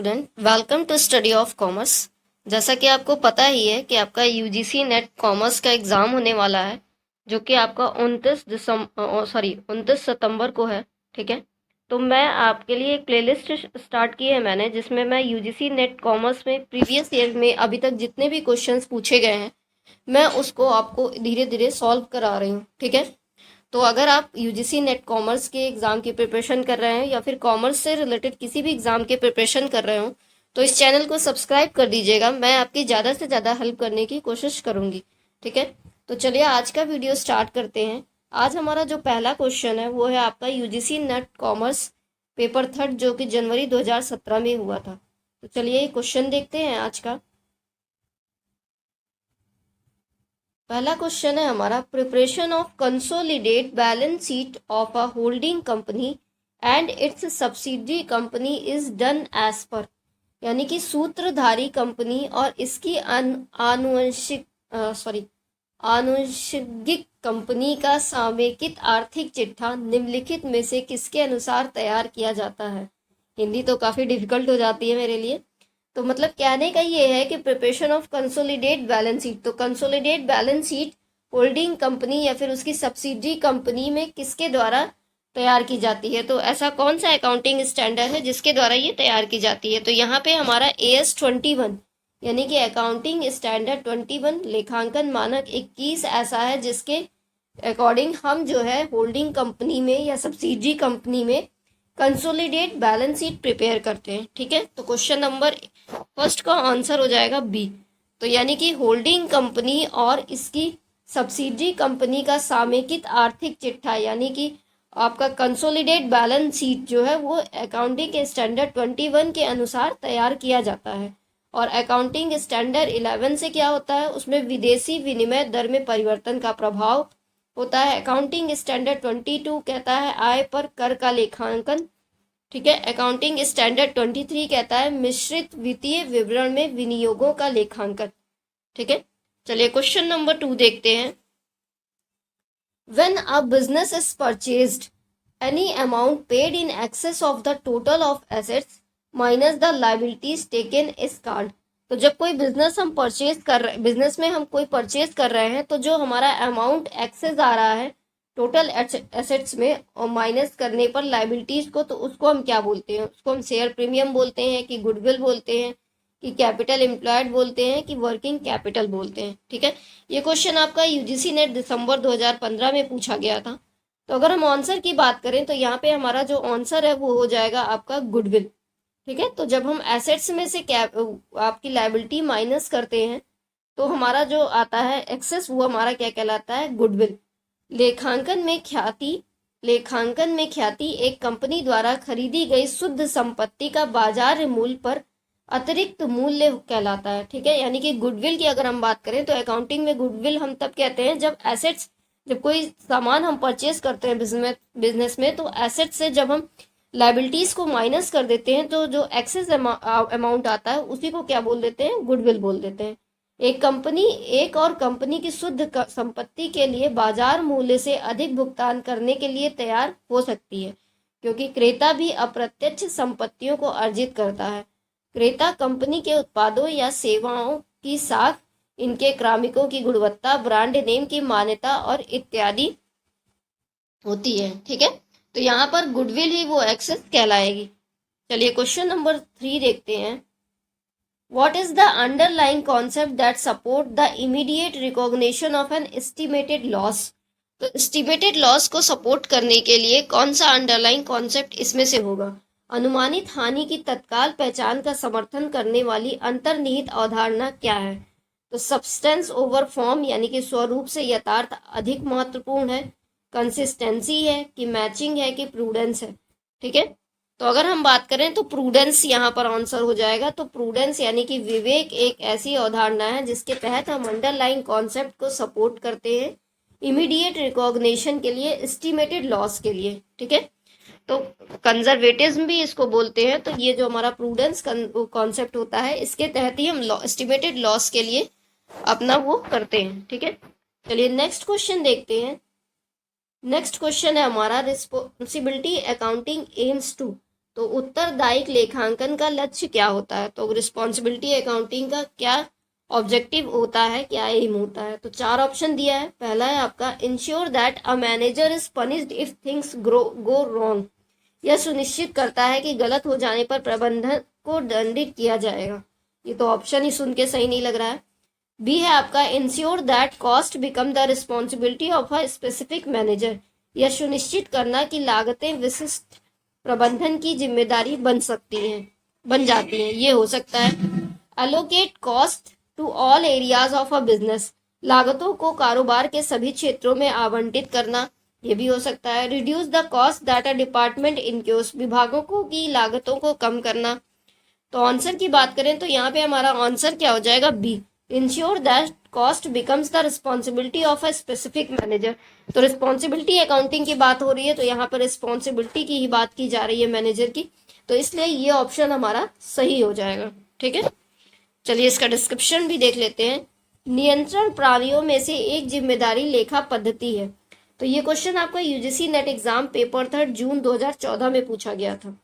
Student, welcome to study of commerce. जैसा कि आपको पता ही है कि आपका यूजीसी नेट कॉमर्स का एग्ज़ाम होने वाला है, जो कि आपका 29 सितंबर को है। ठीक है, तो मैं आपके लिए एक प्लेलिस्ट स्टार्ट की है मैंने, जिसमें मैं यूजीसी नेट कॉमर्स में प्रीवियस ईयर में अभी तक जितने भी क्वेश्चंस पूछे गए हैं, मैं उसको आपको धीरे धीरे सॉल्व करा रही हूँ। ठीक है, तो अगर आप यूजीसी नेट कॉमर्स के एग्ज़ाम की प्रिपरेशन कर रहे हैं या फिर कॉमर्स से रिलेटेड किसी भी एग्ज़ाम के प्रिपरेशन कर रहे हो, तो इस चैनल को सब्सक्राइब कर दीजिएगा। मैं आपकी ज़्यादा से ज़्यादा हेल्प करने की कोशिश करूँगी। ठीक है, तो चलिए आज का वीडियो स्टार्ट करते हैं। आज हमारा जो पहला क्वेश्चन है वो है आपका UGC NET commerce paper third, जो कि जनवरी 2017 में हुआ था। तो चलिए क्वेश्चन देखते हैं आज का। पहला क्वेश्चन है हमारा, preparation of consolidate balance sheet of a holding company and its subsidiary company is done as per, यानी कि सूत्रधारी कंपनी और इसकी आनुषंगिक कंपनी का सामयिक आर्थिक चिट्ठा निम्नलिखित में से किसके अनुसार तैयार किया जाता है। हिंदी तो काफी डिफिकल्ट हो जाती है मेरे लिए। तो मतलब कहने का ये है कि preparation of consolidate balance sheet, तो consolidate balance sheet holding company या फिर उसकी सब्सिडरी कंपनी में किसके द्वारा तैयार की जाती है। तो ऐसा कौन सा अकाउंटिंग स्टैंडर्ड है जिसके द्वारा ये तैयार की जाती है। तो यहाँ पे हमारा AS21 यानी कि अकाउंटिंग स्टैंडर्ड 21 लेखांकन मानक 21 ऐसा है जिसके अकॉर्डिंग हम जो है होल्डिंग कंपनी में या सब्सिडरी कंपनी में कंसोलिडेट बैलेंस शीट प्रिपेयर करते हैं। ठीक है, तो क्वेश्चन नंबर फर्स्ट का आंसर हो जाएगा बी। तो यानी कि होल्डिंग कंपनी और इसकी सब्सिडरी कंपनी का सामयिक आर्थिक चिट्ठा, यानी कि आपका कंसोलिडेट बैलेंस शीट जो है वो अकाउंटिंग के स्टैंडर्ड 21 के अनुसार तैयार किया जाता है। और अकाउंटिंग स्टैंडर्ड 11 से क्या होता है, उसमें विदेशी विनिमय दर में परिवर्तन का प्रभाव होता है। अकाउंटिंग स्टैंडर्ड 22 कहता है आय पर कर का लेखांकन। ठीक है, अकाउंटिंग स्टैंडर्ड 23 कहता है मिश्रित वित्तीय विवरण में विनियोगों का लेखांकन। ठीक है, चलिए क्वेश्चन नंबर 2 देखते हैं। When a business is purchased, any amount paid in excess of the total of assets minus the liabilities taken is called। तो जब कोई बिजनेस हम परचेज कर रहे, बिजनेस में हम कोई परचेज कर रहे हैं, तो जो हमारा अमाउंट एक्सेस आ रहा है टोटल एसेट्स में और माइनस करने पर लाइबिलिटीज को, तो उसको हम क्या बोलते हैं। उसको हम शेयर प्रीमियम बोलते हैं कि गुडविल बोलते हैं कि कैपिटल एम्प्लॉयड बोलते हैं कि वर्किंग कैपिटल बोलते हैं। ठीक है, ये क्वेश्चन आपका यूजीसी नेट दिसंबर 2015 में पूछा गया था। तो अगर हम आंसर की बात करें तो यहाँ पे हमारा जो आंसर है वो हो जाएगा आपका गुडविल। ठीक है, तो जब हम एसेट्स में से आपकी लाइबिलिटी माइनस करते हैं तो हमारा जो आता है एक्सेस, वो हमारा क्या कहलाता है, गुडविल। लेखांकन में ख्याति एक कंपनी द्वारा खरीदी गई शुद्ध संपत्ति का बाजार मूल्य पर अतिरिक्त मूल्य कहलाता है। ठीक है, यानी कि गुडविल की अगर हम बात करें तो अकाउंटिंग में गुडविल हम तब कहते हैं जब कोई सामान हम परचेज करते हैं बिजनेस में, तो एसेट से जब हम लाइबिलिटीज को माइनस कर देते हैं तो जो एक्सेस अमाउंट आता है उसी को क्या बोल देते हैं, गुडविल बोल देते हैं। एक और कंपनी की शुद्ध संपत्ति के लिए बाजार मूल्य से अधिक भुगतान करने के लिए तैयार हो सकती है, क्योंकि क्रेता भी अप्रत्यक्ष संपत्तियों को अर्जित करता है। क्रेता कंपनी के उत्पादों या सेवाओं की साख, इनके क्रमिकों की गुणवत्ता, ब्रांड नेम की मान्यता और इत्यादि होती है। ठीक है, तो यहाँ पर गुडविल ही वो एक्सेस कहलाएगी। चलिए क्वेश्चन नंबर 3 देखते हैं। What is the underlying concept that support the immediate recognition of an estimated loss? तो एस्टिमेटेड लॉस को सपोर्ट करने के लिए कौन सा अंडरलाइंग कॉन्सेप्ट इसमें से होगा। अनुमानित हानि की तत्काल पहचान का समर्थन करने वाली अंतर्निहित अवधारणा क्या है। तो सब्सटेंस ओवर फॉर्म, यानी कि स्वरूप से यथार्थ अधिक महत्वपूर्ण है। कंसिस्टेंसी है कि मैचिंग है कि प्रूडेंस है। ठीक है, तो अगर हम बात करें तो प्रूडेंस यहाँ पर आंसर हो जाएगा। तो प्रूडेंस यानी कि विवेक एक ऐसी अवधारणा है जिसके तहत हम अंडरलाइंग कॉन्सेप्ट को सपोर्ट करते हैं इमीडिएट रिकॉग्निशन के लिए, एस्टिमेटेड लॉस के लिए। ठीक है, तो कंजर्वेटिज्म भी इसको बोलते हैं। तो ये जो हमारा प्रूडेंस कॉन्सेप्ट होता है, इसके तहत ही हम एस्टिमेटेड लॉस के लिए अपना वो करते हैं। ठीक है, चलिए नेक्स्ट क्वेश्चन देखते हैं। नेक्स्ट क्वेश्चन है हमारा, रिस्पॉन्सिबिलिटी अकाउंटिंग एम्स टू। तो उत्तरदायी लेखांकन का लक्ष्य क्या होता है, तो रिस्पॉन्सिबिलिटी अकाउंटिंग का क्या ऑब्जेक्टिव होता है, क्या एम होता है। तो 4 ऑप्शन दिया है। पहला है आपका ensure that a manager is punished if things go wrong, यह सुनिश्चित करता है कि गलत हो जाने पर प्रबंधक को दंडित किया जाएगा। ये तो ऑप्शन ही सुन के सही नहीं लग रहा है। बी है आपका ensure that cost become the responsibility of a specific manager, यह सुनिश्चित करना कि लागतें विशिष्ट प्रबंधन की जिम्मेदारी बन जाती हैं। ये हो सकता है। Allocate cost to all areas of a business, लागतों को कारोबार के सभी क्षेत्रों में आवंटित करना, ये भी हो सकता है। Reduce the cost that a department incurs, विभागों को की लागतों को कम करना। तो आंसर की बात करें तो यहाँ पे हमारा आंसर क्या हो जाएगा, B, ensure that cost becomes the responsibility of a specific manager. तो रिस्पॉन्सिबिलिटी अकाउंटिंग की बात हो रही है, तो यहाँ पर रिस्पॉन्सिबिलिटी की ही बात की जा रही है मैनेजर की, तो इसलिए ये ऑप्शन हमारा सही हो जाएगा। ठीक है, चलिए इसका डिस्क्रिप्शन भी देख लेते हैं। नियंत्रण प्रणालियों में से एक जिम्मेदारी लेखा पद्धति है। तो ये क्वेश्चन आपका यूजीसी नेट एग्जाम पेपर 3 जून 2014 में पूछा गया था।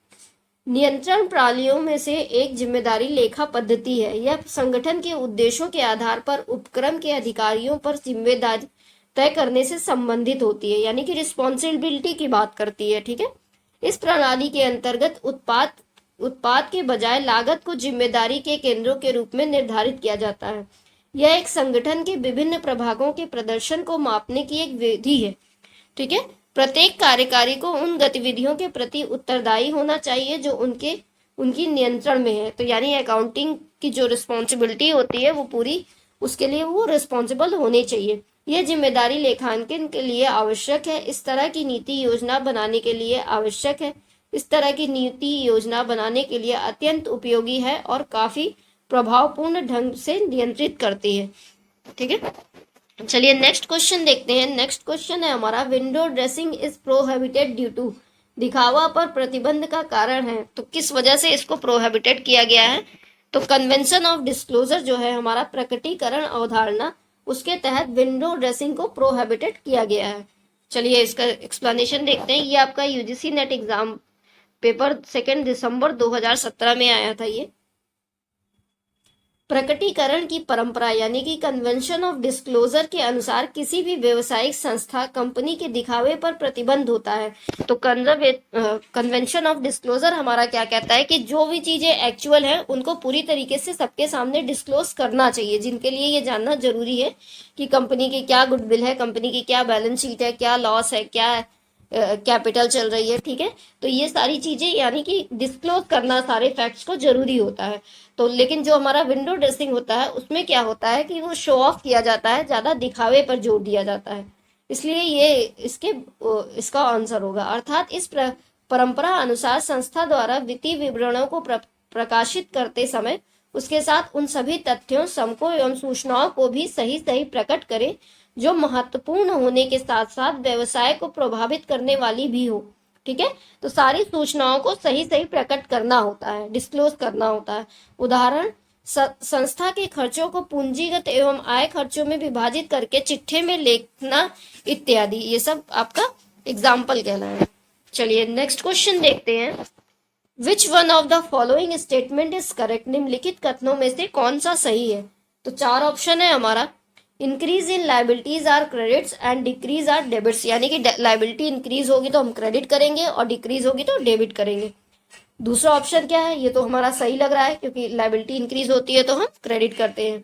नियंत्रण प्रणालियों में से एक जिम्मेदारी लेखा पद्धति है। यह संगठन के उद्देश्यों के आधार पर उपक्रम के अधिकारियों पर जिम्मेदारी तय करने से संबंधित होती है, यानी कि रिस्पॉन्सिबिलिटी की बात करती है। ठीक है, इस प्रणाली के अंतर्गत उत्पाद के बजाय लागत को जिम्मेदारी के केंद्रों के रूप में निर्धारित किया जाता है। यह एक संगठन के विभिन्न प्रभागों के प्रदर्शन को मापने की एक विधि है। ठीक है, प्रत्येक कार्यकारी को उन गतिविधियों के प्रति उत्तरदायी होना चाहिए जो उनकी नियंत्रण में है। तो यानी अकाउंटिंग की जो रिस्पॉन्सिबिलिटी होती है वो पूरी, उसके लिए वो रिस्पॉन्सिबल होने चाहिए। यह जिम्मेदारी लेखांकन के लिए आवश्यक है। इस तरह की नीति योजना बनाने के लिए आवश्यक है। इस तरह की नीति योजना बनाने के लिए अत्यंत उपयोगी है और काफी प्रभावपूर्ण ढंग से नियंत्रित करती है। ठीक है, चलिए नेक्स्ट क्वेश्चन देखते हैं। नेक्स्ट क्वेश्चन है हमारा, window dressing is prohibited due to, दिखावा पर प्रतिबंध का कारण है। तो किस वजह से इसको प्रोहिबिटेड किया गया है, तो कन्वेंशन ऑफ डिस्क्लोजर जो है हमारा प्रकटीकरण अवधारणा, उसके तहत विंडो ड्रेसिंग को प्रोहिबिटेड किया गया है। चलिए इसका एक्सप्लेनेशन देखते हैं। ये आपका यूजीसी नेट एग्जाम पेपर 2 दिसंबर 2017 में आया था। ये प्रकटीकरण की परंपरा यानी कि कन्वेंशन ऑफ डिस्क्लोजर के अनुसार किसी भी व्यवसायिक संस्था कंपनी के दिखावे पर प्रतिबंध होता है। तो कन्वेंशन ऑफ डिस्क्लोजर हमारा क्या कहता है कि जो भी चीजें एक्चुअल हैं उनको पूरी तरीके से सबके सामने डिस्क्लोज करना चाहिए, जिनके लिए ये जानना जरूरी है कि कंपनी की क्या गुडविल है, कंपनी की क्या बैलेंस शीट है, क्या लॉस है, क्या कैपिटल चल रही है। ठीक है, तो ये सारी चीजें यानी कि डिस्क्लोज करना सारे फैक्ट्स को जरूरी होता है। तो लेकिन जो हमारा विंडो ड्रेसिंग होता है उसमें क्या होता है कि वो शो ऑफ किया जाता है, ज्यादा दिखावे पर जोर दिया जाता है, इसलिए ये इसका आंसर होगा। अर्थात इस परंपरा अनुसार संस्था द्वारा वित्तीय विवरणों को प्रकाशित करते समय उसके साथ उन सभी तथ्यों, समकों एवं सूचनाओं को भी सही प्रकट करे जो महत्वपूर्ण होने के साथ साथ व्यवसाय को प्रभावित करने वाली भी हो। ठीक है, तो सारी सूचनाओं को सही प्रकट करना होता है, डिस्क्लोज करना होता है। उदाहरण, संस्था के खर्चों को पूंजीगत एवं आय खर्चों में विभाजित करके चिट्ठे में लिखना इत्यादि, ये सब आपका एग्जाम्पल कहना है। चलिए नेक्स्ट क्वेश्चन देखते हैं। Which one of the following statement is correct, निम्नलिखित कथनों में से कौन सा सही है। तो 4 ऑप्शन है हमारा। Increase in liabilities are credits and decrease are debits, यानी कि लाइबिलिटी इंक्रीज होगी तो हम क्रेडिट करेंगे और डिक्रीज होगी तो डेबिट करेंगे। दूसरा ऑप्शन क्या है, ये तो हमारा सही लग रहा है क्योंकि लाइबिलिटी इंक्रीज होती है तो हम क्रेडिट करते हैं।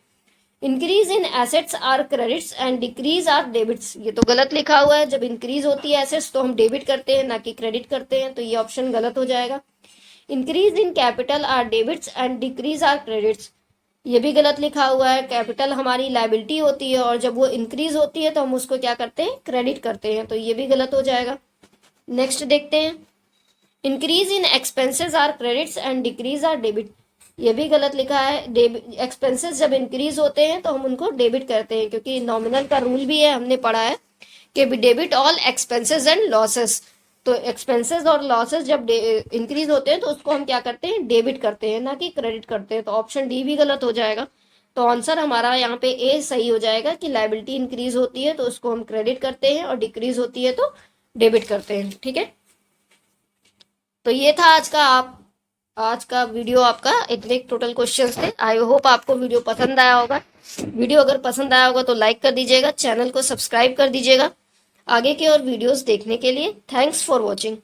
Increase in assets are credits and decrease are debits, ये तो गलत लिखा हुआ है। जब इंक्रीज होती है एसेट्स तो हम डेबिट करते हैं ना कि क्रेडिट करते हैं, तो ये ऑप्शन गलत हो जाएगा। Increase in capital are debits and decrease are credits, ये भी गलत लिखा हुआ है। कैपिटल हमारी लायबिलिटी होती है और जब वो इंक्रीज होती है तो हम उसको क्या करते हैं, क्रेडिट करते हैं, तो ये भी गलत हो जाएगा। नेक्स्ट देखते हैं। Increase in expenses are credits and decrease are debit, ये भी गलत लिखा है। एक्सपेंसेस जब इंक्रीज होते हैं तो हम उनको डेबिट करते हैं, क्योंकि नॉमिनल का रूल भी है, हमने पढ़ा है कि debit all expenses and losses. तो एक्सपेंसेस और लॉसेस जब इंक्रीज होते हैं तो उसको हम क्या करते हैं, डेबिट करते हैं, ना कि क्रेडिट करते हैं। तो ऑप्शन डी भी गलत हो जाएगा। तो आंसर हमारा यहाँ पे ए सही हो जाएगा कि लायबिलिटी इंक्रीज होती है तो उसको हम क्रेडिट करते हैं और डिक्रीज होती है तो डेबिट करते हैं। ठीक है, तो ये था आज का वीडियो आपका, इतने टोटल क्वेश्चंस थे। आई होप आपको वीडियो पसंद आया होगा। वीडियो अगर पसंद आया होगा तो लाइक कर दीजिएगा, चैनल को सब्सक्राइब कर दीजिएगा आगे के और वीडियोस देखने के लिए। Thanks for watching.